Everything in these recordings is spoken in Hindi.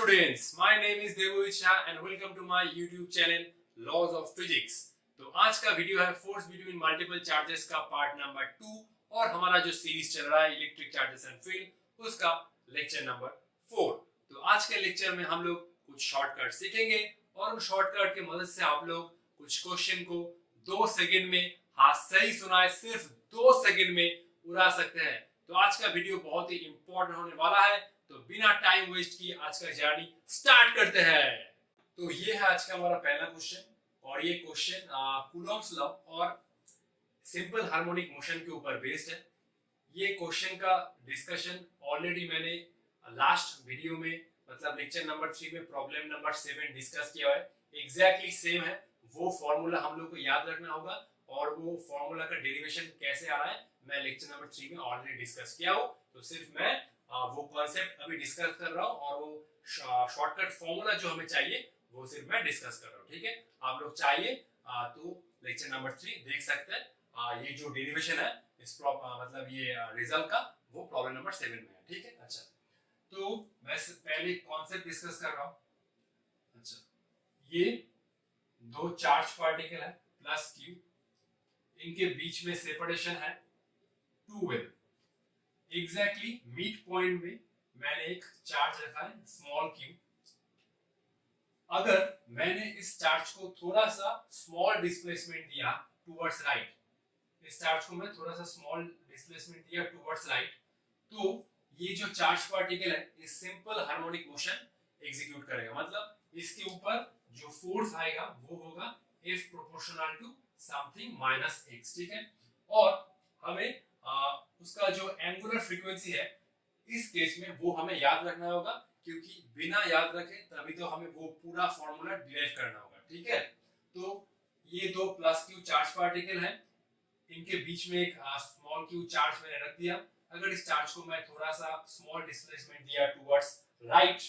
students, my name is Devojit Shah and welcome to my YouTube channel Laws of Physics। तो आज का वीडियो है फोर्स बिटवीन मल्टीपल चार्जेस का पार्ट नंबर 2 और हमारा जो सीरीज चल रहा है इलेक्ट्रिक चार्जेस एंड फील्ड उसका लेक्चर नंबर 4। तो आज के लेक्चर में हम लोग कुछ शॉर्टकट सीखेंगे और उन शॉर्टकट की मदद से आप लोग कुछ क्वेश्चन को 2 सेकंड में, हाँ सही सुना है, सिर्फ 2 सेकंड में उड़ा सकते हैं। तो आज का वीडियो बहुत ही इंपॉर्टेंट होने वाला है, तो बिना टाइम वेस्ट किए आज का जर्नी स्टार्ट करते हैं। तो ये है आज का हमारा पहला क्वेश्चन और ये क्वेश्चन कूलॉम्स लॉ और सिंपल हार्मोनिक मोशन के ऊपर बेस्ड है। ये क्वेश्चन का डिस्कशन ऑलरेडी मैंने लास्ट वीडियो में मतलब लेक्चर नंबर 3 में प्रॉब्लम नंबर 7 डिस्कस किया है। एग्जैक्टली सेम है, वो फॉर्मूला हम लोग को याद रखना होगा और वो फॉर्मूला का डेरिवेशन कैसे आ रहा है मैं लेक्चर नंबर 3 में ऑलरेडी डिस्कस किया हूं। तो सिर्फ मैं वो कॉन्सेप्ट अभी डिस्कस कर रहा हूं और वो शॉर्टकट फॉर्मूला जो हमें चाहिए वो सिर्फ मैं डिस्कस कर रहा हूं। ठीक है, आप लोग चाहिए तो लेक्चर नंबर 3 देख सकते हैं। ये जो डेरिवेशन है इस मतलब ये रिजल्ट का वो प्रॉब्लम नंबर 7 में है। ठीक है, अच्छा तो मैं पहले कॉन्सेप्ट डिस्कस कर रहा हूं। अच्छा, ये दो चार्ज पार्टिकल है प्लस क्यू, इनके बीच में सेपरेशन है 2L। एग्जैक्टली मिड पॉइंट में मैंने एक चार्ज रखा है स्मॉल क्यू। अगर मैंने इस चार्ज को थोड़ा सा स्मॉल डिस्प्लेसमेंट दिया टुवर्ड्स राइट, इस चार्ज को मैं थोड़ा सा स्मॉल डिस्प्लेसमेंट दिया टुवर्ड्स राइट, तो ये जो चार्ज पार्टिकल है ये सिंपल हार्मोनिक मोशन एग्जीक्यूट करेगा। मतलब इसके ऊपर जो फोर्स आएगा वो होगा F proportional to something minus x। ठीक है, और हमें उसका जो एंगुलर फ्रीक्वेंसी है इस केस में वो हमें याद रखना होगा, क्योंकि बिना याद रखे तभी तो हमें वो पूरा फॉर्मूला डिराइव करना होगा। ठीक है, तो ये दो प्लस क्यू चार्ज पार्टिकल हैं, इनके बीच में एक स्मॉल क्यू चार्ज मैंने रख दिया। अगर इस चार्ज को मैं थोड़ा सा स्मॉल डिस्प्लेसमेंट दिया टुवर्ड्स राइट,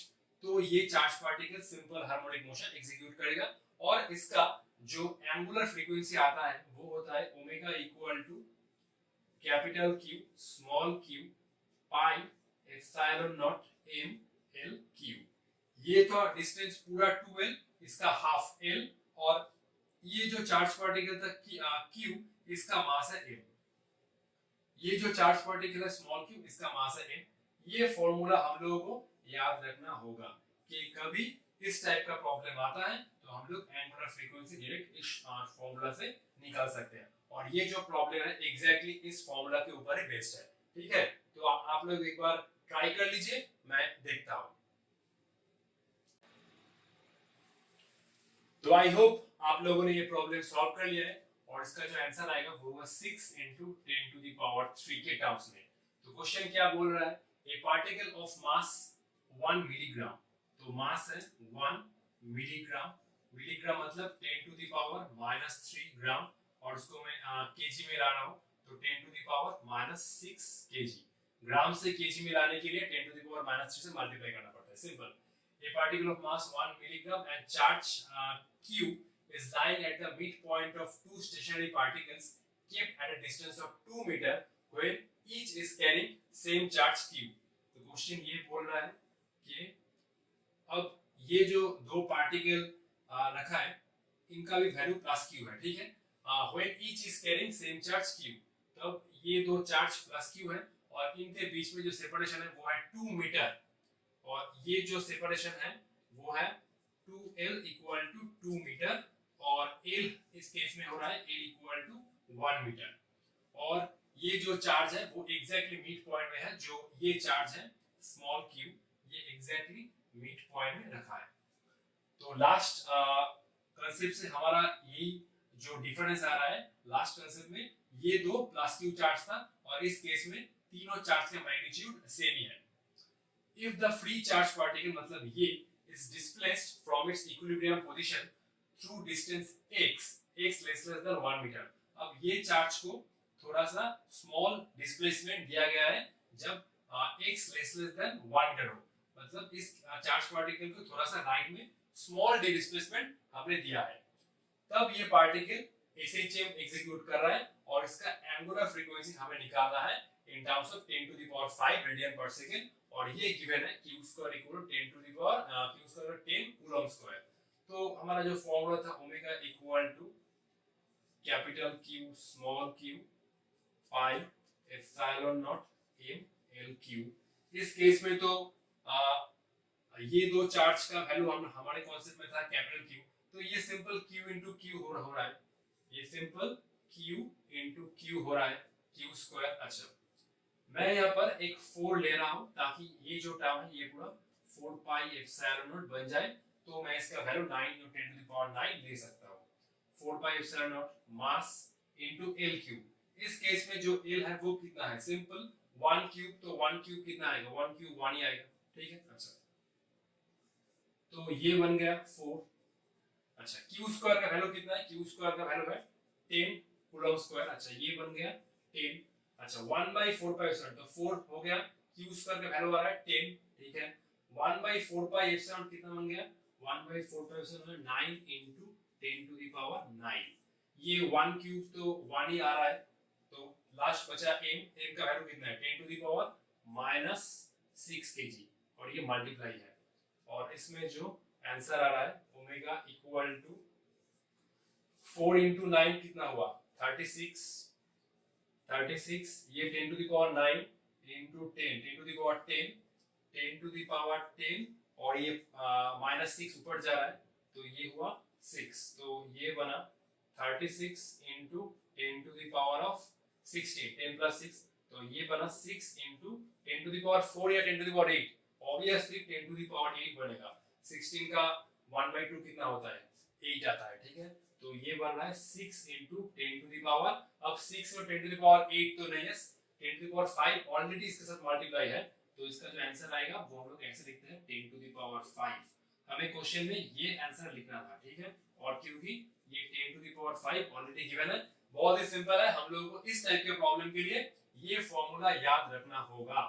तो ये charge particle simple harmonic motion execute करेगा और इसका जो एंगुलर फ्रीक्वेंसी आता है वो होता है omega equal to capital Q small q pi epsilon nought m l q। ये तो डिस्टेंस पूरा 2L, इसका हाफ L, और ये जो चार्ज पार्टिकल था Q इसका मास है m। ये जो चार्ज पार्टिकल है स्मॉल q इसका मास है m। ये फॉर्मूला हम लोगों को याद रखना होगा कि कभी इस टाइप का प्रॉब्लम आता है तो हम लोग एंगुलर फ्रीक्वेंसी डायरेक्ट इस फॉर्मूला से निकाल सकते हैं। और ये जो प्रॉब्लम है एग्जैक्टली इस फॉर्मूला के ऊपर ही बेस्ड है। ठीक है, तो आप लोग एक बार ट्राई कर लीजिए, मैं देखता हूं। तो आई होप आप लोगों ने ये प्रॉब्लम सॉल्व कर लिया है और इसका जो आंसर आएगा वो होगा 6 × 10⁻³ के टर्म्स में। तो क्वेश्चन क्या बोल रहा है, ए पार्टिकल ऑफ मास 1 मिलीग्राम, तो मास है 1 मिलीग्राम, मिलीग्राम मतलब 10⁻³ ग्राम, और उसको मैं केजी में ला रहा हूं तो 10⁻⁻6 केजी। ग्राम से केजी में लाने के लिए 10⁻³ से मल्टीप्लाई करना पड़ता है। Simple. A particle of mass 1 milligram and charge q is lying at the midpoint of two stationary particles kept at a distance of 2 meter where each is carrying same charge q। तो क्वेश्चन ये बोल रहा है कि अब ये जो दो पार्टिकल रखा है इनका भी वैल्यू प्लस q है। ठीक है, when each is carrying same charge q, तब ये दो चार्ज प्लस q है और इनके बीच में जो सेपरेशन है वो है 2 मीटर, और ये जो सेपरेशन है वो है 2L इक्वल टू 2 मीटर, और L इस केस में हो रहा है L इक्वल टू 1 मीटर। और ये जो चार्ज है वो एग्जैक्टली मिड पॉइंट में है, जो ये चार्ज है स्मॉल q ये एग्जैक्टली मिड पॉइंट में रखा है। तो लास्ट कांसेप्ट से हमारा यही जो डिफरेंस आ रहा है, लास्ट कांसेप्ट में ये दो प्लस q चार्ज था और इस केस में तीनों चार्ज का मैग्नीट्यूड सेम ही है। If the free charge particle मतलब ये is displaced from its equilibrium position through distance x less than 1 meter, अब ये चार्ज को थोड़ा सा स्मॉल डिस्प्लेसमेंट दिया गया है जब x लेस देन 1 मीटर हो, मतलब इस चार्ज पार्टिकल को थोड़ा सा राइट में स्मॉल डिस्प्लेसमेंट हमने दिया है, तब ये पार्टिकल SHM एग्जीक्यूट कर रहा है और इसका एंगुलर फ्रीक्वेंसी हमें निकालना है in terms of 10 to the power 5 radian पर सेकंड, और ये गिवन है q square equal to 10 to the power q square 10 coulomb square. तो हमारा जो फॉर्मूला था omega equal to capital Q small q pi epsilon nought m l q। इस केस में तो ये दो चार्ज का वैल्यू हम हमारे कांसेप्ट में था कैपिटल Q, तो ये सिंपल Q इनटू Q हो रहा है, ये सिंपल Q इनटू Q हो रहा है Q स्क्वायर। अच्छा मैं यहाँ पर एक 4 ले रहा हूँ ताकि ये जो टर्म है ये पूरा 4 पाई एप्सिलॉन नॉट बन जाए, तो मैं इसका वैल्यू 9 × 10 टू द पावर 9 ले सकता हूँ। 4 पाई epsilon not mass into l cube. इस केस में जो l है वो कितना है, सिंपल 1 क्यूब, तो 1 क्यूब कितना आएगा, 1 क्यूब 1 ही आएगा, ठीक है। अच्छा तो ये बन गया 4। अच्छा q स्क्वायर का वैल्यू कितना है, q स्क्वायर का वैल्यू है 10 कूलम्ब स्क्वायर। अच्छा ये बन गया 10। अच्छा 1/4 पाई एप्सिलॉन, तो 4 हो गया, q स्क्वायर का वैल्यू आ रहा है 10, ठीक है। 1/4 पाई एप्सिलॉन कितना बन गया, 1/4 pi epsilon 9 × 10 to the power 9। ये 1 क्यूब तो 1 ही आ रहा है, तो लास्ट बचा m का वैल्यू कितना है 10 टू द पावर -6 kg, और ये मल्टीप्लाई है, और इसमें जो आंसर आ रहा है ओमेगा इक्वल टू 4 × 9 कितना हुआ 36, 36 ये 10 to the power 9 into 10 10 to the power 10 10 to the power 10, और ये -6 ऊपर जा रहा है तो ये हुआ 6, तो ये बना 36 into 10 to the power of 16, 10 plus 6, तो ये बना 6 into 10 to the power 4 या 10 to the power 8, obviously 10 to the power 8 बनेगा। 16 का 1/2 कितना होता है, 8 आता है, ठीक है। तो ये बन रहा है 6 into 10 to the power, अब 6 और 10 to the power 8 तो नहीं है, 10 to the power 5 ऑलरेडी इसके साथ मल्टीप्लाई है, तो इसका जो आंसर आएगा वो हम लोग ऐसे लिखते हैं 10 to the power 5। हमें क्वेश्चन में ये आंसर लिखना था, ठीक है, और क्योंकि ये 10 to the power 5 already given है, बहुत ही सिंपल है, हम लोगों को इस टाइप के प्रॉब्लम के लिए ये फॉर्मूला याद रखना होगा,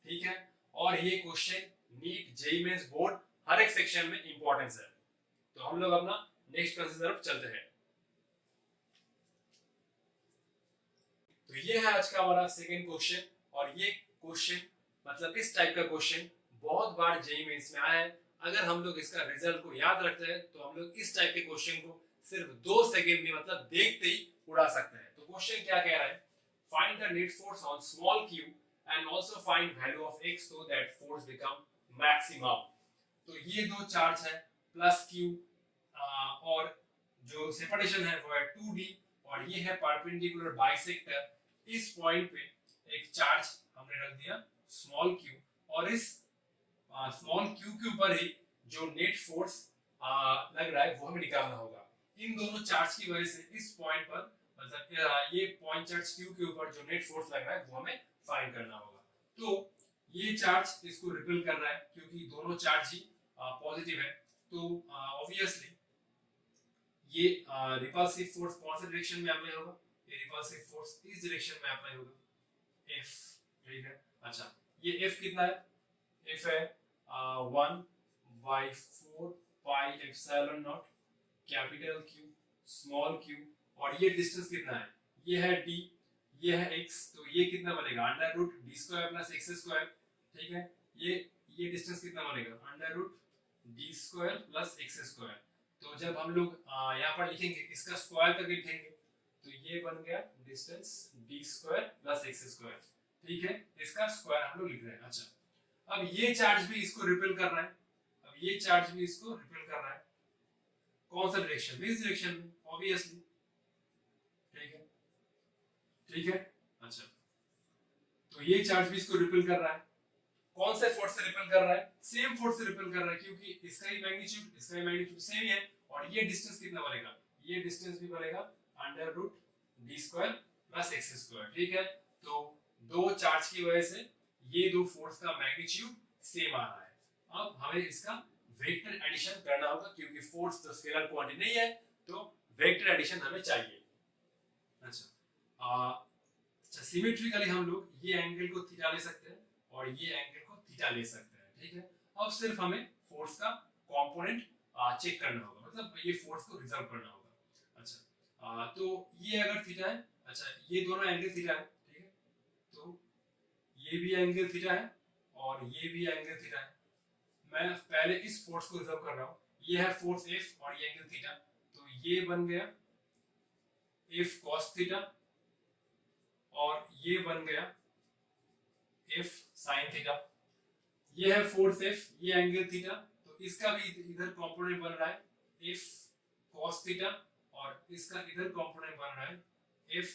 ठीक है। और ये question NEET JEE mains board हर एक सेक्शन में इंपॉर्टेंस है। तो हम लोग अपना नेक्स्ट क्वेश्चन तरफ चलते हैं। तो ये है आज का हमारा सेकंड क्वेश्चन, और ये क्वेश्चन मतलब इस टाइप का क्वेश्चन बहुत बार जेईई मेंस में आया है। अगर हम लोग इसका रिजल्ट को याद रखते हैं तो हम लोग इस टाइप के क्वेश्चन को सिर्फ 2 सेकंड में मतलब देखते ही उड़ा सकते हैं। तो क्वेश्चन क्या कह रहा है, find the net force on small q and also find value of x so that force become maximum. तो ये दो चार्ज है प्लस q, और जो सेपरेशन है वो है 2d, और ये है परपेंडिकुलर बाइसेक्टर। इस पॉइंट पे एक चार्ज हमने रख दिया स्मॉल q, और इस स्मॉल q के ऊपर ही जो नेट फोर्स लग रहा है वो हमें निकालना होगा। इन दोनों चार्ज की वजह से इस पॉइंट पर मतलब ये पॉइंट चार्ज q के ऊपर जो नेट फोर्स लग रहा है वो हमें फाइंड करना होगा। तो ये चार्ज इसको रिपेल कर रहा है क्योंकि दोनों चार्ज ही पॉजिटिव है, तो ऑब्वियसली ये रिपल्सिव फोर्स कौन सा डायरेक्शन में अप्लाई होगा, ये रिपल्सिव फोर्स इस डायरेक्शन में अप्लाई होगा, F, ठीक है। अच्छा ये F कितना है, F है 1/4 pi epsilon not capital Q small q, और ये डिस्टेंस कितना है, ये है d, ये है x, तो ये कितना बनेगा √d² + x², ठीक है। ये डिस्टेंस कितना बनेगा √d² + x²। तो जब हम लोग यहाँ पर लिखेंगे इसका स्क्वायर करके लिखेंगे तो ये बन गया डिस्टेंस d² + x², ठीक है, इसका स्क्वायर हम लोग लिख रहे हैं। अच्छा अब ये चार्ज भी इसको रिपेल कर रहा है, अब ये चार्ज भी इसको रिपेल कर रहा है, कौन सा डायरेक्शन में, इस डायरेक्शन में ऑब्वियसली, ठीक है, ठीक है। अच्छा तो ये चार्ज भी इसको रिपेल कर रहा है, कौन से फोर्स से रिपेल कर रहा है, सेम फोर्स से रिपेल कर रहा है क्योंकि इसका ही मैग्नीट्यूड सेम ही है, और ये डिस्टेंस कितना बनेगा, ये डिस्टेंस भी बनेगा √d² + x², ठीक है। तो दो चार्ज की वजह से ये दो फोर्स का मैग्नीट्यूड सेम आ रहा है। अब हमें इसका वेक्टर एडिशन करना होगा क्योंकि फोर्स तो स्केलर क्वांटिटी नहीं है, तो वेक्टर एडिशन हमें चाहिए। अच्छा सिमेट्रिकली हम लोग ये एंगल को थीटा ले सकते हैं और ये एंगल को थीटा ले सकते हैं, ठीक है। अब सिर्फ हमें फोर्स का कंपोनेंट चेक करना होगा, मतलब ये फोर्स को रिजर्व करना होगा। अच्छा तो ये अगर थीटा है, अच्छा ये दोनों एंगल थीटा है, ठीक है, तो ये भी एंगल थीटा है और ये भी एंगल थीटा है। मैं पहले इस फोर्स को रिजर्व कर रहा हूँ, ये है फोर्स F और ये एंगल थीटा, तो ये बन गया F cos थीटा और ये बन गया F sin थीटा। ये है फोर्स F, ये एंगल थीटा, तो इसका भी इधर कंपोनेंट बन रहा है F cos थीटा और इसका इधर कंपोनेंट बन रहा है F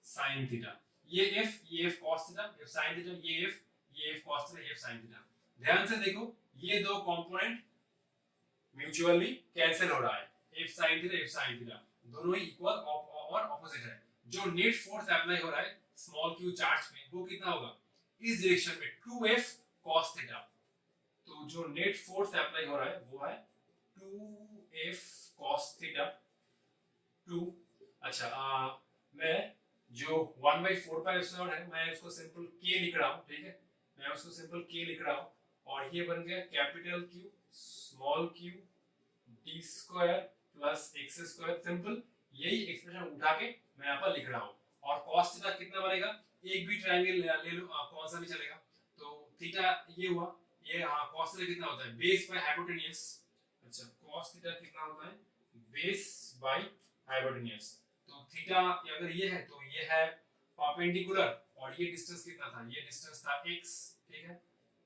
sin थीटा। ये F cos theta, F sin theta, ये F cos थीटा, ये F sin थीटा। ध्यान से देखो ये दो कंपोनेंट म्यूचुअली कैंसिल हो रहा है, F sin theta, F sin theta दोनों ही इक्वल और ऑपोजिट है। जो नेट फोर्स अप्लाई हो रहा है स्मॉल q चार्ज पे वो कितना होगा, इस डायरेक्शन में 2F cos थीटा। तो जो नेट फोर्स अप्लाई हो रहा है वो है 2F cos थीटा 2। अच्छा मैं जो 1/4 पाई एप्सिलॉन है मैं उसको सिंपल k लिख रहा हूँ, ठीक है, मैं उसको सिंपल k लिख रहा हूँ और ये बन गया capital Q small q d square plus x square. Simple यही एक्सप्रेशन उठा के मैं यहाँ पर लिख रहा हूँ। और cos थीटा कितना बनेगा, एक भी ट्रायंगल ले लो आप, कौन सा भी चलेगा। तो थीटा ये हुआ, ये हाँ cos थीटा कितना होता है, बेस बाय हाइपोटेन्यूज। अच्छा cos थीटा कितना होता है, बेस बाय हाइपोटेन्यूज। तो थीटा अगर ये है तो ये है परपेंडिकुलर और ये डिस्टेंस कितना था, ये डिस्टेंस था x, ठीक है,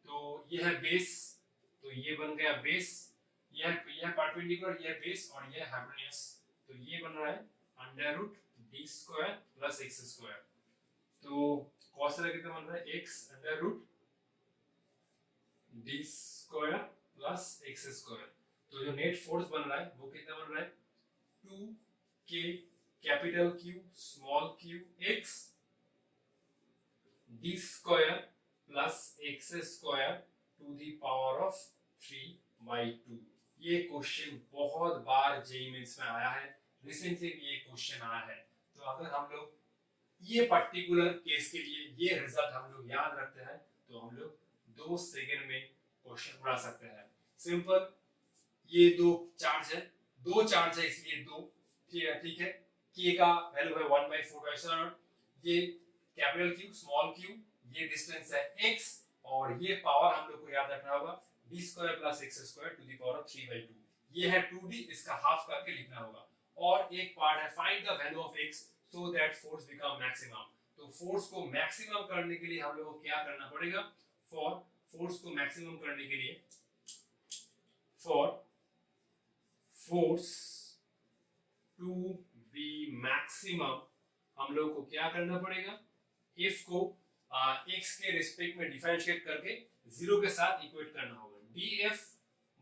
तो ये है बेस, तो ये बन गया बेस, ये है परपेंडिकुलर, ये है बेस और ये है हाइपोटेन्यूज, तो ये बन रहा है under root d square plus x square. तो cos थीटा कितना बन रहा है, x under root d square plus x square. तो जो नेट फोर्स बन रहा है वो कितना बन रहा है, 2k capital Q small q x d square plus x square to the power of 3/2। ये क्वेश्चन बहुत बार जेईई मेंस में आया है, रिसेंटली भी ये क्वेश्चन आया है। तो अगर हम लोग ये पर्टिकुलर केस के लिए ये रिजल्ट हम लोग याद रखते हैं तो हम लोग 2 सेकंड में क्वेश्चन उड़ा सकते हैं। सिंपल, ये दो चार्ज है, दो चार्ज है इसलिए दो, ठीक है, k का वैल्यू है 1/4, ये कैपिटल Q स्मॉल q, ये डिस्टेंस है x और ये पावर हम लोग को याद रखना होगा d square plus x square to the power of 3/2। ये है 2d, इसका हाफ करके लिखना होगा। और एक पार्ट है find the value of x so that force become maximum. तो फोर्स को मैक्सिमम करने के लिए हम लोग को क्या करना पड़ेगा, फॉर फोर्स को मैक्सिमम करने के लिए, for force to be maximum हम लोग को क्या करना पड़ेगा, f को x के रिस्पेक्ट में डिफरेंशिएट करके 0 के साथ इक्वेट करना होगा। df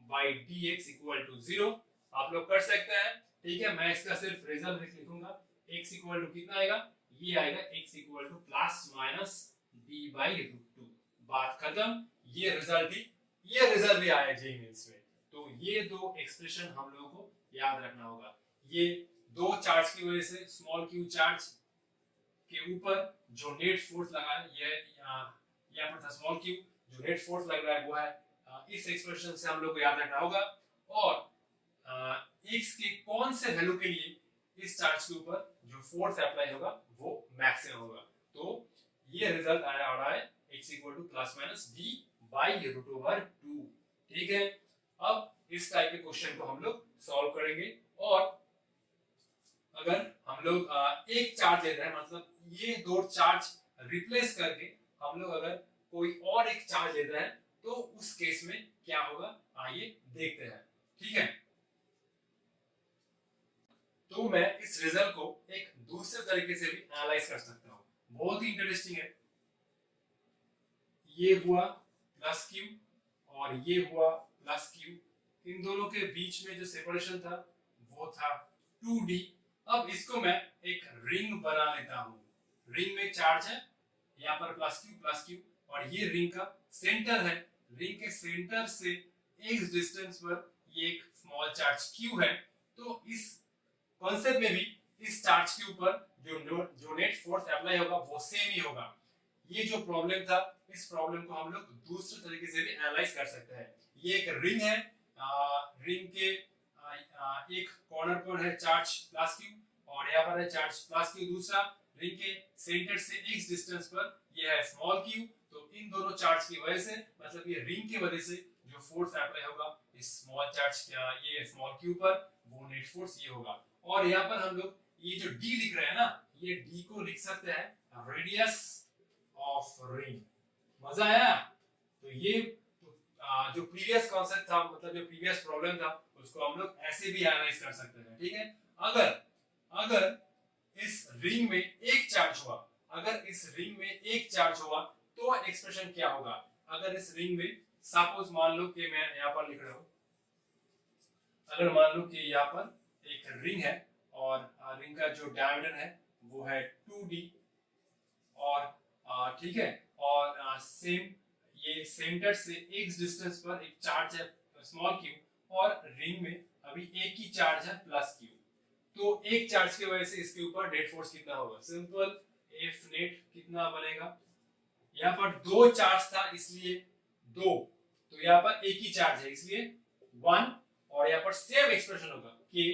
by dx equal to 0 आप लोग कर सकते हैं, ठीक है। मैं इसका सिर्फ रिजल्ट लिखूंगा, x इक्वल टू कितना आएगा, ये आएगा x equal two plus minus d/√2। बात खत्म। ये रिजल्ट भी आया जेईई मेंस में। तो ये दो एक्सप्रेशन हम लोगों को याद रखना होगा। ये दो चार्ज की वजह से स्मॉल q चार्ज के ऊपर जो नेट फोर्स लगा है, ये यहाँ पर था स्मॉल q, जो नेट फोर्स लग रहा है वो है इस एक्सप्रेशन से हम लोग को याद रखना होगा। और x के कौन से वैल्यू के लिए इस चार्ज के ऊपर जो फोर्स अप्लाई होगा वो मैक्सिमम होगा। तो ये रिजल्ट आ रहा है x equal two plus minus d/√2। ठीक है, अब इस टाइप के क्वेश्चन को हम लोग सॉल्व करेंगे। और अगर हम लोग एक चार्ज ले रहे हैं, मतलब ये दो चार्ज रिप्लेस करके हम लोग अगर कोई और एक चार्ज ले रहे हैं तो उस केस में क्या होगा, आइए देखते हैं। ठीक है, तो मैं इस रिजल्ट को एक दूसरे तरीके से भी एनालाइज कर सकता हूं, बहुत ही इंटरेस्टिंग है। ये हुआ प्लस q और ये हुआ प्लस q, इन दोनों के बीच में जो सेपरेशन था वो था 2d। अब इसको मैं एक रिंग बना लेता हूं। रिंग में चार्ज है यहाँ पर प्लस q और ये रिंग का सेंटर है। रिंग के सेंटर से x डिस्टेंस पर ये एक स्मॉल चार्ज q है। तो इस कॉन्सेप्ट में भी इस चार्ज के ऊपर जो नेट फोर्स अप्लाई होगा वो सेम ही होगा। ये जो प्रॉब्लम था, इस प्रॉब्लम को हम लोग दूसरे तरीके से भी एनालाइज कर सकते हैं। ये एक रिंग है, रिंग के एक कॉर्नर पर है चार्ज प्लस q और यहाँ पर है चार्ज प्लस क्यू। दूसरा, रिंग के सेंटर से x डिस्टेंस पर ये है स्मॉल q। तो इन दोनों चार्ज की वजह से, मतलब ये रिंग की वजह से जो फोर्स अप्लाई होगा इस स्मॉल चार्ज ये स्मॉल q पर, वो नेट फोर्स ये होगा। और यहाँ पर हम लोग ये जो d लिख रहे हैं ना, ये d को लिख सकते हैं रेडियस ऑफ रिंग। मजा आया? तो ये जो प्रीवियस कॉन्सेप्ट था, मतलब जो प्रीवियस प्रॉब्लम था, उसको हम लोग ऐसे भी एनालाइज कर सकते हैं। ठीक है, अगर इस रिंग में एक चार्ज हुआ, अगर इस रिंग में एक चार्ज हुआ तो एक्सप्रेशन क्या होगा? अगर इस रिंग में सपोज मान लो कि मैं यहाँ पर लिख रहा हूँ, अगर मान लो कि यहाँ पर एक रिंग है और रिंग का जो डायमीटर है वो है 2d, और ठीक है, और सेम ये सेंटर से x डिस्टेंस पर एक चार्ज है स्मॉल q, और रिंग में अभी एक ही चार्ज है प्लस q। तो एक चार्ज की वजह से इसके ऊपर नेट फोर्स कितना होगा? सिंपल, F नेट कितना बनेगा? यहाँ पर दो चार्ज था इसलिए 2, तो यहाँ पर एक ही चार्ज है इसलिए 1, और यहाँ पर सेम एक्सप्रेशन होगा K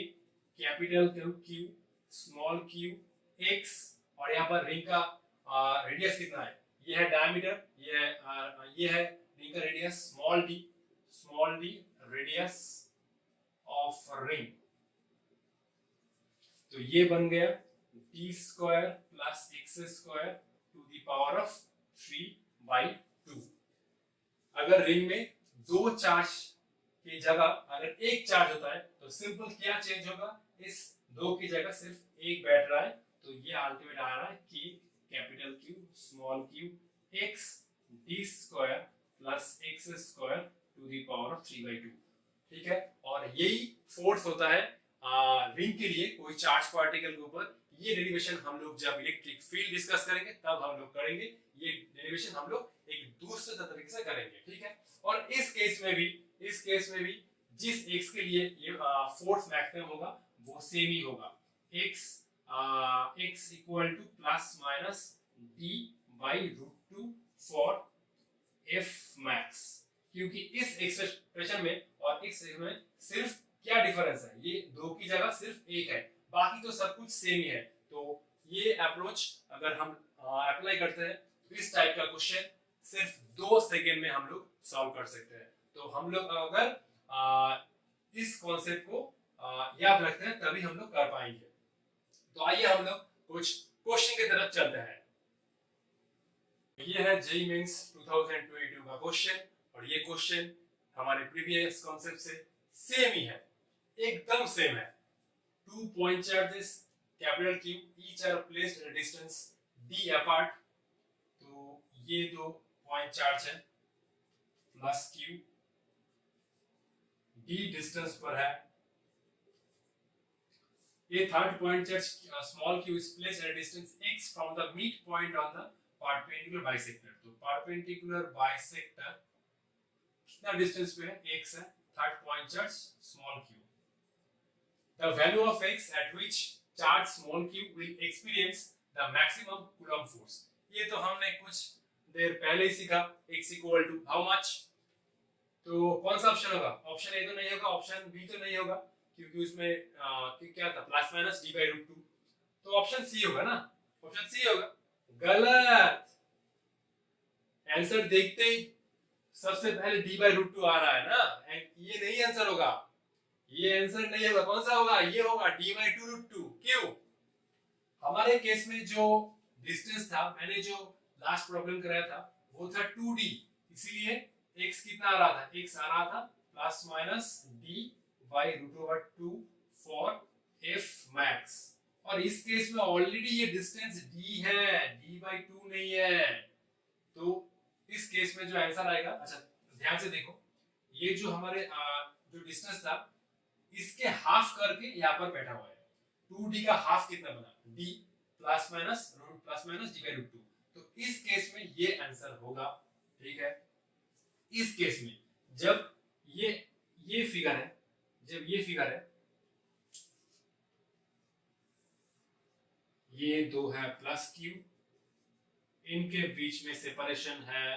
capital Q small q x, और यहाँ पर रिंग का रेडियस कितना है? ये है डायमीटर, ये है रिंग का radius small d radius of ring. तो ये बन गया d square plus x square to the power of 3/2। अगर रिंग में दो चार्ज की जगह अगर एक चार्ज होता है तो सिंपल क्या चेंज होगा? इस दो की जगह सिर्फ एक बैठ रहा है, तो ये अल्टीमेट आ रहा है कि capital Q small q x d square plus x square to the power of 3/2। ठीक है, और यही फोर्स होता है रिंग के लिए कोई चार्ज पार्टिकल के ऊपर। ये डेरिवेशन हम लोग जब इलेक्ट्रिक फील्ड डिस्कस करेंगे तब हम लोग करेंगे। ये डेरिवेशन हम लोग एक दूसरे तरीके से करेंगे। ठीक है, और इस केस में भी जिस x के लिए ये फोर्स मैक्सिमम होगा वो सेम ही होगा, x equal two plus minus d/√2 for F max. क्योंकि इस एक्सप्रेशन में और इस में सिर्फ क्या डिफरेंस है? ये दो की जगह सिर्फ एक है, बाकी तो सब कुछ सेम ही है। तो ये अप्रोच अगर हम अप्लाई करते हैं तो इस टाइप का क्वेश्चन सिर्फ 2 सेकंड में हम लोग सॉल्व कर सकते हैं। तो हम लोग अगर इस कॉन्सेप्ट को याद रखते हैं तभी हम लोग कर पाएंगे। तो आइए हम लोग कुछ क्वेश्चन की तरफ चलते हैं। ये है जेईई मेंस 2022 का क्वेश्चन, और ये क्वेश्चन हमारे प्रीवियस कॉन्सेप्ट से सेम ही है, एकदम सेम है। 2 point charges capital Q each are placed at a distance d apart। तो ये दो पॉइंट चार्ज है प्लस Q d डिस्टेंस पर है। ये third point charge small q is placed at a distance x from the midpoint on the perpendicular bisector। तो perpendicular bisector कितना डिस्टेंस पे है? x है। Third point charge small q। The value of x at which charge small q will experience the maximum coulomb force। ये तो हमने कुछ देर पहले ही सीखा, x equal to how much। तो कौन सा ऑप्शन होगा? ऑप्शन ए तो नहीं होगा, ऑप्शन बी तो नहीं होगा, क्योंकि उसमें क्या था? Plus minus d/√2। तो ऑप्शन सी होगा ना, ऑप्शन सी होगा। गलत। आंसर देखते ही सबसे पहले d/√2 आ रहा है ना, ये नहीं आंसर होगा, ये आंसर नहीं होगा। कौन सा होगा? ये होगा d/√2। क्यों? हमारे केस में जो डिस्टेंस था, मैंने जो लास्ट प्रॉब्लम कराया था वो था 2d, इसीलिए x कितना आ रहा था? x आ रहा था plus minus d/√2 for f max. और इस केस में ऑलरेडी ये डिस्टेंस d है, d/2 नहीं है। तो इस केस में जो आंसर आएगा, अच्छा ध्यान से देखो, ये जो हमारे जो डिस्टेंस था इसके हाफ करके यहाँ पर बैठा हुआ है। 2d का हाफ कितना बना? d plus minus d/√2। तो इस केस में ये आंसर होगा। ठीक है, इस केस में जब ये फिगर है, जब ये फिगर है, ये दो है प्लस q, इनके बीच में सेपरेशन है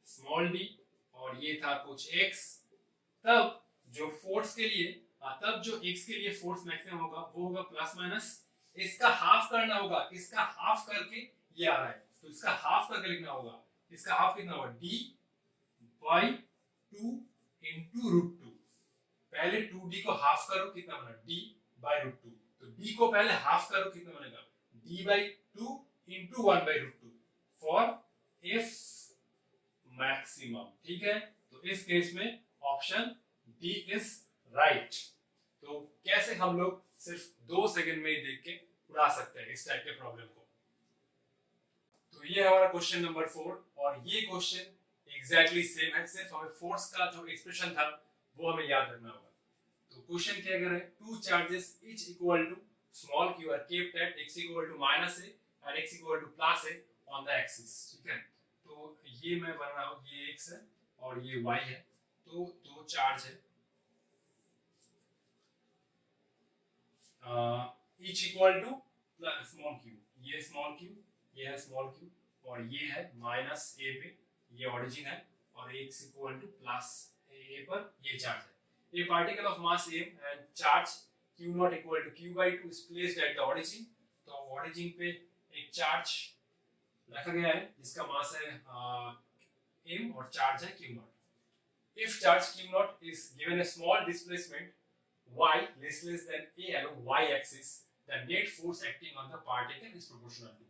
स्मॉल d, और ये था कुछ x, तब जो फोर्स के लिए तब जो x के लिए फोर्स मैक्सिमम होगा वो होगा प्लस माइनस इसका हाफ करना होगा, इसका हाफ करके ये आ रहा है, तो इसका हाफ करके लिखना होगा। इसका हाफ कितना होगा, d by 2 into root two. पहले 2d को हाफ करो, कितना बना d बाई रूट टू। तो d को पहले हाफ करो, कितना बनेगा d by 2 into 1 by root two for f maximum. ठीक है, तो इस केस में ऑप्शन डी इज राइट। तो कैसे हम लोग सिर्फ 2 सेकंड में ही देख के उड़ा सकते हैं इस टाइप के प्रॉब्लम को। तो ये हमारा क्वेश्चन नंबर 4, और ये क्वेश्चन एग्जैक्टली सेम है, सिर्फ हमें फोर्स का जो एक्सप्रेशन था वो हमें याद रखना होगा। तो क्वेश्चन क्या कर रहे हैं, two charges each equal to small q are kept at x equal to -a and x equal to +a on the axis. ठीक है, तो ये मैं बन रहा हूं, ये x है और ये y है, तो दो चार्ज है each equal to small q, ये स्मॉल q, ये है स्मॉल q, और ये है -a पे, ये ओरिजिन है, और x इक्वल टू +a पर ये चार्ज है। A particle of mass m and charge q naught equal to q by 2 is placed at the origin। तो origin पे एक चार्ज रखा गया है जिसका मास है m और चार्ज है q naught। If charge q naught is given a small displacement y less than a along y axis, the net force acting on the particle is proportional to।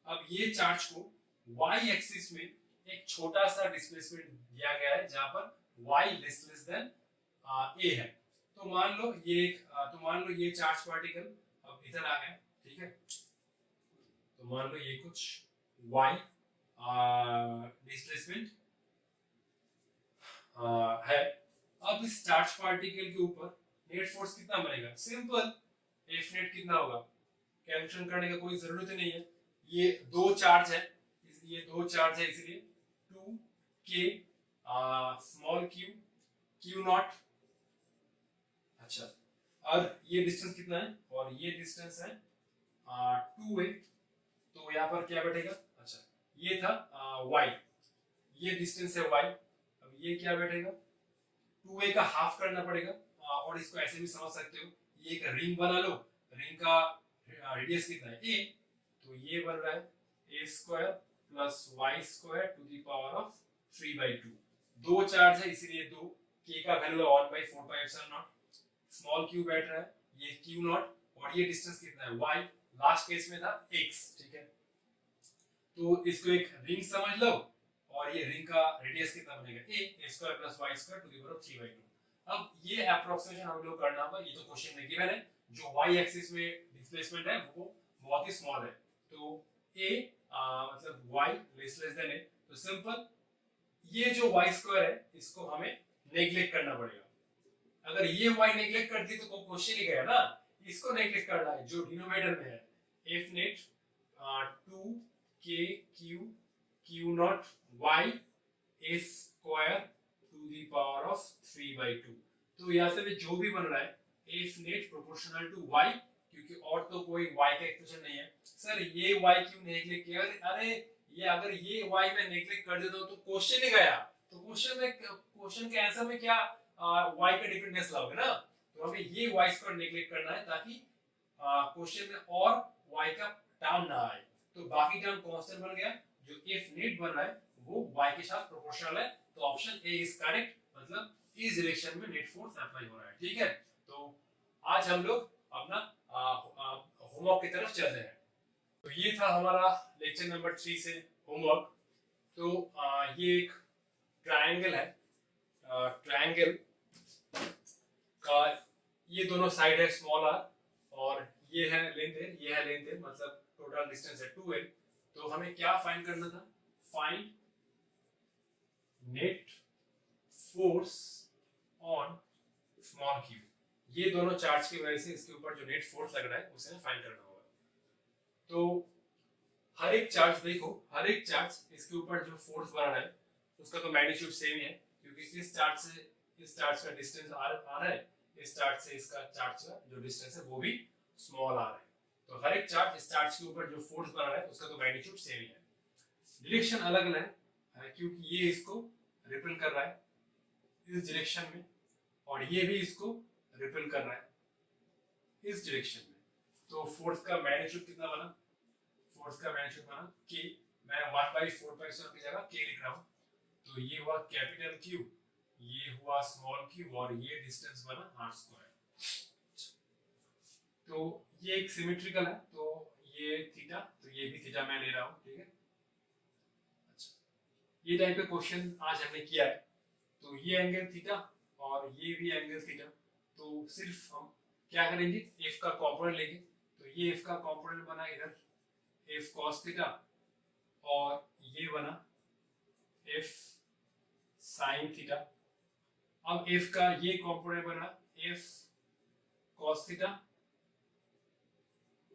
अब ये चार्ज को y एक्सिस में एक छोटा सा डिस्प्लेसमेंट दिया गया है जहां पर y लेस देन ए है। तो मान लो ये चार्ज पार्टिकल अब इधर आ गया। ठीक है, तो मान लो ये कुछ y डिस्प्लेसमेंट है। अब इस चार्ज पार्टिकल के ऊपर नेट फोर्स कितना बनेगा, सिंपल, एफ नेट कितना होगा, कैलकुलेशन करने का कोई जरूरत ही नहीं है। ये दो चार्ज है, इसलिए 2k स्मॉल q नॉट। अच्छा, और ये डिस्टेंस कितना है, और ये डिस्टेंस है 2a, तो यहाँ पर क्या बैठेगा, अच्छा ये था y, ये डिस्टेंस है y, अब ये क्या बैठेगा, 2a का हाफ करना पड़ेगा, और इसको ऐसे भी समझ सकते हो, ये एक रिंग बना लो, रिंग का रेडियस कितना है a, तो ये बन रहा है a square plus y square to the power of 3/2। दो चार्ज है इसलिए दो, k का वैल्यू है 1/4πε0, स्मॉल q बैठ रहा है, ये q नॉट, और ये डिस्टेंस कितना है y, लास्ट केस में था x। ठीक है, तो इसको एक रिंग समझ लो, और ये रिंग का रेडियस कितना बनेगा a square plus y square to the power of 3/2। अब ये एप्रोक्सीमेशन हम लोग करना होगा, ये तो क्वेश्चन में गिवन है, जो y एक्सिस में डिस्प्लेसमेंट है वो बहुत ही स्मॉल है, तो a मतलब y लेस देन a, तो सिंपल ये जो y स्क्वायर है इसको हमें नेग्लेक्ट करना पड़ेगा। अगर ये y नेग्लेक्ट कर दी तो क्वेश्चन ही गया ना, इसको नेग्लेक्ट करना है जो डिनोमिनेटर में है, f net 2k q nought y a square to the power of 3/2। तो यहाँ से भी जो भी बन रहा है f net proportional to y, क्योंकि और तो कोई y का इक्वेशन नहीं है। सर ये y क्यों नेग्लेक्ट किया, अरे ये अगर ये y में नेग्लेक्ट कर देता तो क्वेश्चन ही गया, तो क्वेश्चन के आंसर में क्या y का डिपेंडेंस लाओगे ना, तो हमें ये y स्क्वायर नेग्लेक्ट करना है ताकि क्वेश्चन में और y का टर्म ना आए, तो बाकी टर्म कांस्टेंट बन गया, जो f नेट बन रहा है वो y के साथ प्रोपोर्शनल है, तो ऑप्शन ए इज करेक्ट, मतलब इस डायरेक्शन में नेट फोर्स अप्लाई हो रहा है। ठीक है, तो आज हम लोग अपना होमवर्क की तरफ चल रहे हैं। तो ये था हमारा लेक्चर नंबर 3 से होमवर्क। तो ये एक ट्रायंगल है, ट्रायंगल का ये दोनों साइड है स्मॉल r, और ये है लेंथ है, ये है लेंथ है, मतलब टोटल डिस्टेंस है 2l। तो हमें क्या फाइंड करना था, find net force on small q। ये दोनों चार्ज की वजह से इसके ऊपर जो नेट फोर्स लग रहा है उसे फाइंड करना होगा। तो हर एक चार्ज देखो, हर एक चार्ज इसके ऊपर जो फोर्स बना रहा है उसका तो मैग्नीट्यूड सेम ही है, क्योंकि इस चार्ज से इस चार्ज का डिस्टेंस आ रहा है, इस चार्ज से इसका चार्ज का जो डिस्टेंस है वो भी स्मॉल r है। तो हर एक चार्ज इस चार्ज के ऊपर जो फोर्स बना रहा है उसका तो मैग्नीट्यूड सेम ही है। डायरेक्शन अलग अलग है, क्योंकि ये इसको रिपेल कर रहा है इस डायरेक्शन में, और ये भी इसको रिपेल कर रहा है इस डायरेक्शन में। तो फोर्स का मैग्नीट्यूड कितना बना, फोर्स का मैग्नीट्यूड बना k, मैं 1/4 की जगह k लिख रहा हूँ। तो ये हुआ कैपिटल Q, ये हुआ स्मॉल q और ये डिस्टेंस बना r²। तो ये एक सिमेट्रिकल है, तो ये थीटा, तो ये भी थीटा मैं ले रहा हूँ, ठीक है। अच्छा, ये टाइप का क्वेश्चन आज हमने किया है। तो ये एंगल थीटा और ये भी एंगल थीटा, तो सिर्फ हम क्या करेंगे, f का कॉम्पोनेंट लेंगे। तो ये f का कॉम्पोनेंट बना इधर f cos थीटा और ये बना f sin थीटा। अब f का ये कॉम्पोनेंट बना f cos थीटा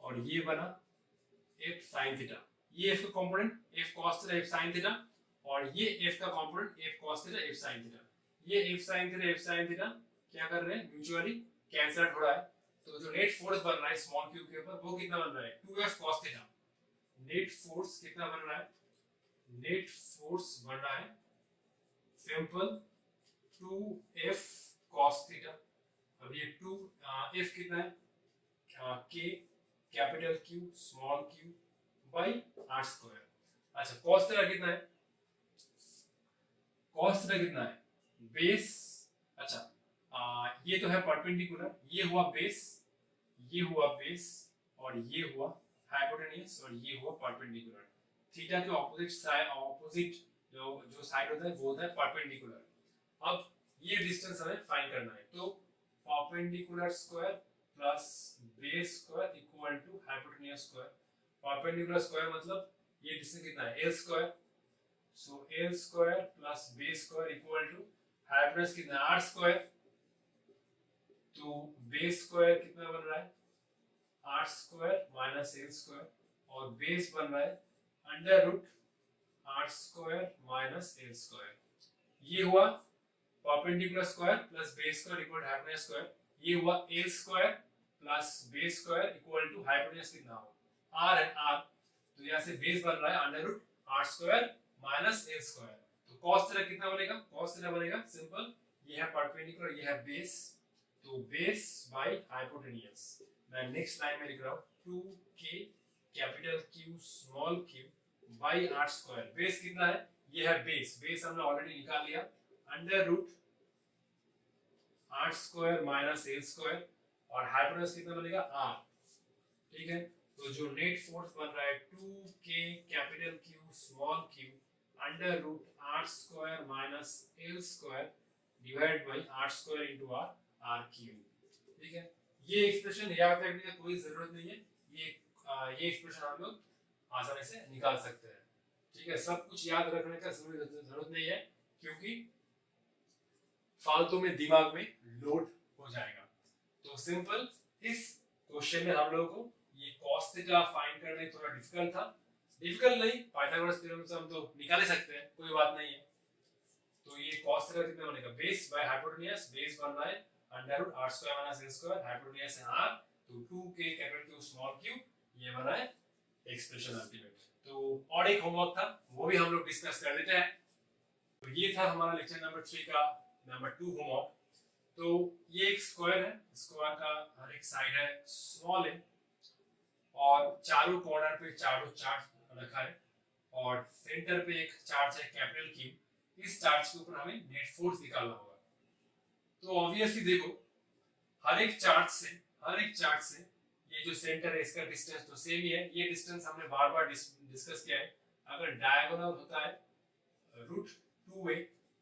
और ये बना f sin थीटा। ये f का component f cos theta f sin theta और ये f का component f cos theta f sin theta. ये f sin theta f sin theta क्या कर रहे हैं, म्यूचुअली कैंसिल आउट हो रहा है। तो जो नेट फोर्स बन रहा है स्मॉल q के ऊपर वो कितना बन रहा है, 2f cos theta. Net force कितना बन रहा है, नेट फोर्स बन रहा है सिंपल 2f cos थीटा। अब ये 2 f कितना है, k capital Q small q by r²। अच्छा, cos थीटा कितना है, cos थीटा कितना है, बेस। अच्छा, ये तो है परपेंडिकुलर, ये हुआ बेस, ये हुआ बेस और ये हुआ हाइपोटेन्यूज और ये हुआ परपेंडिकुलर। थीटा के ऑपोजिट साइड, ऑपोजिट जो साइड होता है वो होता है परपेंडिकुलर। अब ये डिस्टेंस हमें फाइंड करना है। तो perpendicular square plus base square equal to hypotenuse square. Perpendicular square मतलब ये डिस्टेंस कितना है, l square. So l square plus base square equal to hypotenuse कितना है, r स्क्वायर। तो बेस स्क्वायर कितना बन रहा है, r square minus l square और बेस बन रहा है under root r square minus l square. ये हुआ perpendicular square plus base square equal to hypotenuse square. ये हुआ l square plus base square equal to hypotenuse कितना हो, r है r। तो यहाँ से बेस बन रहा है under root r square minus l square. तो cos थीटा कितना बनेगा, cos थीटा बनेगा सिंपल, ये है परपेंडिकुलर, ये है बेस, तो बेस बाय हाइपोटेन्यूज। मैं नेक्स्ट लाइन में लिख रहा हूँ 2k capital Q small q by r square. Base कितना है, ये है बेस, बेस हमने ऑलरेडी निकाल लिया under root r square minus l square और हाइपोटेन्यूज कितना बनेगा r, ठीक है। तो जो नेट फोर्स बन रहा है 2k capital Q small q under root r square minus l square divide by r square into r r cube, ठीक है। ये एक्सप्रेशन याद रखने की कोई जरूरत नहीं है, ये एक्सप्रेशन हम लोग आसानी से निकाल सकते हैं, ठीक है। सब कुछ याद रखने का जरूरत नहीं है क्योंकि फालतू में दिमाग में लोड हो जाएगा। तो सिंपल इस क्वेश्चन में हम लोगों को ये cos थीटा फाइंड करने थोड़ा डिफिकल्ट था, डिफिकल्ट नहीं, पाइथागोरस थ्योरम से हम तो निकाल ही सकते हैं, कोई बात नहीं है। तो ये cos थीटा कितना बनेगा, बेस बाय हाइपोटेन्यूज, बेस बन रहा है under root r square minus l square, hypotenuse है r, तो 2k capital Q small q, ये बना है एक्सप्रेशन अल्टीमेट। तो और एक होमवर्क था वो भी हम लोग डिस्कस कर लेते हैं। तो ये था हमारा लेक्चर नंबर 3 का नंबर 2 होमवर्क। तो ये एक स्क्वायर है, स्क्वायर का हर एक साइड है स्मॉल है और चारों कॉर्नर पे चारों चार्ज रखा है और सेंटर पे एक चार्ज है कैपिटल Q। इस चार्ज के ऊपर हमें नेट फोर्स निकालना होगा। तो ऑब्वियसली देखो हर एक चार्ज से ये जो सेंटर है इसका डिस्टेंस तो सेम ही है। ये डिस्टेंस हमने बार बार डिस्कस किया है। अगर डायगोनल होता है रूट 2a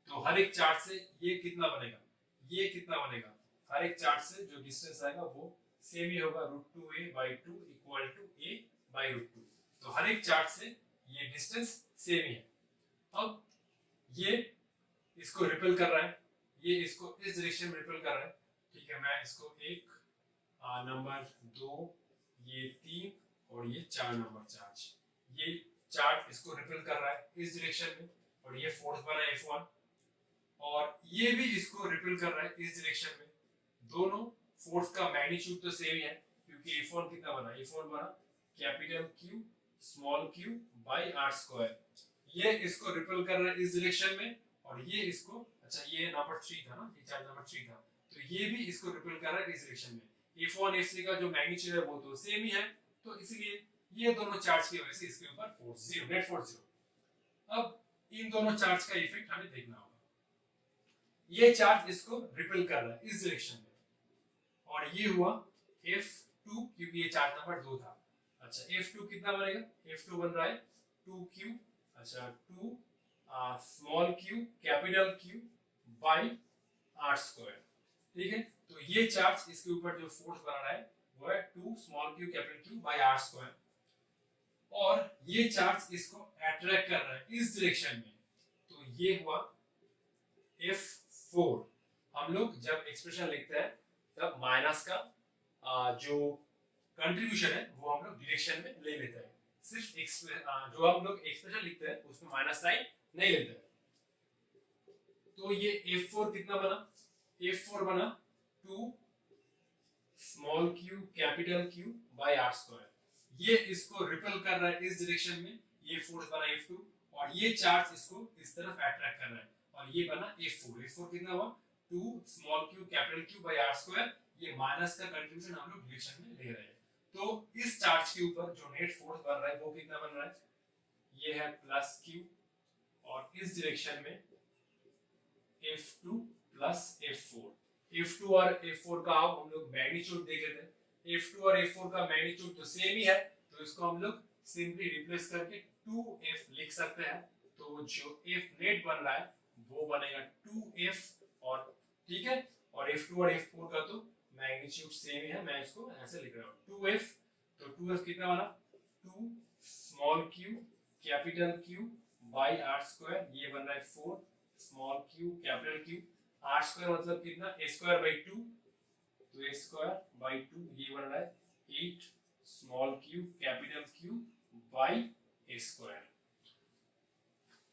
तो हर एक चार्ज से ये कितना बनेगा, ये कितना बनेगा, हर एक चार्ज से जो डिस्टेंस आएगा वो सेम ही होगा, root 2a by 2 equal to a by root 2। तो हर एक चार्ज से ये डिस्टेंस सेम ही है। अब ये इसको रिपेल कर रहा है, ये इसको इस डायरेक्शन में रिपेल कर रहा है, ठीक है। मैं इसको एक नंबर 2, ये 3 और ये 4 नंबर चार्ज, ये चार्ज इसको रिपेल कर रहा है इस डायरेक्शन में और ये फोर्स बना है F1 और ये भी इसको रिपेल कर रहा है इस डायरेक्शन में। दोनों फोर्स का मैग्नीट्यूड तो सेम ही है क्योंकि F1 कितना बना, F1 बना capital Q small q by r square. ये इसको रिपेल कर रहा है इस डायरेक्शन में और ये इसको, अच्छा ये नंबर 3 था ना, ये चार्ज नंबर 3 था, तो ये भी इसको रिपेल कर रहा है इस डायरेक्शन में। F1 F3 का जो मैग्नीट्यूड है वो तो सेम ही है, तो इसलिए ये दोनों चार्ज की वजह से इसके ऊपर force zero, net force zero. अब इन दोनों चार्ज का इफेक्ट हमें देखना होगा। ये चार्ज इसको रिपेल कर रहा है इस डायरेक्शन में, और ये हुआ F2 क्योंकि ये चार्ज नंबर 2 था। अच्छा F2 कितना बनेगा, F2 बन रहा है 2Q, अच्छा 2 small q capital Q by r square, ठीक है। तो ये चार्ज इसके ऊपर जो फोर्स बना रहा है वो है 2 small q capital Q by r square, और ये चार्ज इसको अट्रैक्ट कर रहा है इस डायरेक्शन में, तो ये हुआ F4। हम लोग जब एक्सप्रेशन लिखते हैं तब माइनस का जो कंट्रीब्यूशन है वो हम लोग डायरेक्शन में ले लेते हैं, सिर्फ जो हम लोग एक्सप्रेशन लिखते हैं उसमें माइनस साइन नहीं लेते हैं। तो ये F4 कितना बना, F4 बना 2 small q capital Q by r square, ये इसको रिपेल कर रहा है इस डायरेक्शन में, ये फोर्स बना F2, और ये चार्ज इसको इस तरफ अट्रैक्ट कर रहा है, और ये बना F4। F4 कितना हुआ 2 small q capital Q by r square, ये माइनस का कंट्रीब्यूशन हम लोग डायरेक्शन में ले रहे हैं। तो इस चार्ज के ऊपर जो नेट फोर्स बन रहा है वो कितना बन रहा है, ये है प्लस Q, और इस डायरेक्शन में F2 प्लस F4। F2 और F4 का हम लोग मैग्नीट्यूड देख लेते हैं। F2 और F4 का मैग्नीट्यूड तो सेम ही है, तो इसको हम लोग सिंपली रिप्लेस करके 2F लिख सकते हैं। तो जो F नेट बन रहा है वो बनेगा 2F, और ठीक है, और F2 और F4 का तो मैग्नीट्यूड सेम ही है, मैं इसको ऐसे लिख रहा हूँ 2F। तो 2F कितना बना 2 small q capital Q by r square, ये बन रहा है 4 small q capital Q, r square मतलब कितना a स्क्वायर बाई 2, तो a स्क्वायर बाई 2 ये बन रहा है 8 small q capital Q by a square,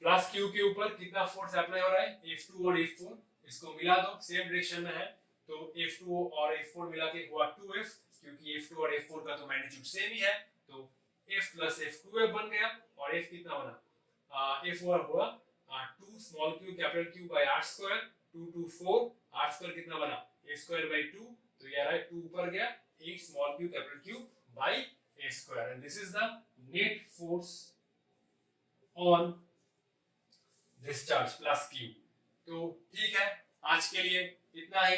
plus q के ऊपर कितना फोर्स अप्लाई हो रहा है F2 और F4, इसको मिला दो सेम डायरेक्शन में है, तो F2 और F4 मिला के हुआ 2F, क्योंकि F2 और F4 का तो मैग्नीट्यूड सेम ही है, तो F प्लस F 2F बन गया, और F कितना बना F4 हुआ 2 small q capital Q by r square, 2 2 4, r square कितना बना a स्क्वायर बाय 2, तो ये आ रहा है 2 ऊपर गया 8 small q capital Q by a square, and this is the net force on this charge plus Q। तो ठीक है, आज के लिए इतना ही।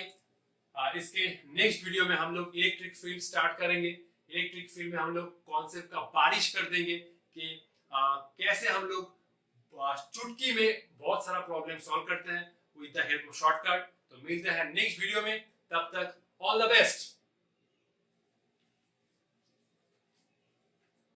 इसके नेक्स्ट वीडियो में हम लोग इलेक्ट्रिक फील्ड स्टार्ट करेंगे। इलेक्ट्रिक फील्ड में हम लोग कॉन्सेप्ट का बारिश कर देंगे कि कैसे हम लोग चुटकी में बहुत सारा प्रॉब्लम सॉल्व करते हैं with the help of shortcut. तो मिलते हैं नेक्स्ट वीडियो में, तब तक ऑल द बेस्ट।